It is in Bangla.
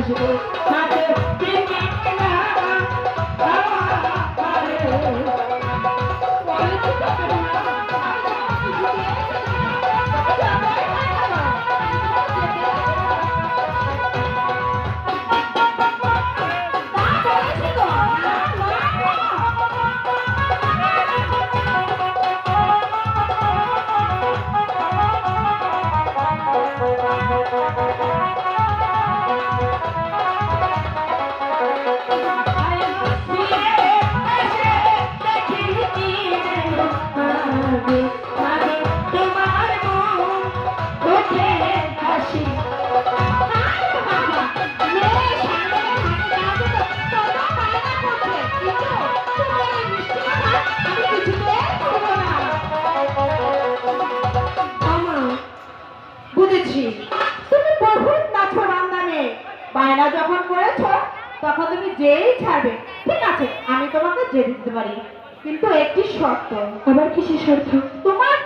আসবে হাতে দিকে না বুঝেছি তুমি বহুত নাচো রান্নানে বায়না যখন করেছো তখন তুমি যেই ছাড়বে ঠিক আছে আমি তোমাকে যেতে দিতে পারি কিন্তু একটি শর্ত। আবার কিসের শর্ত? তোমার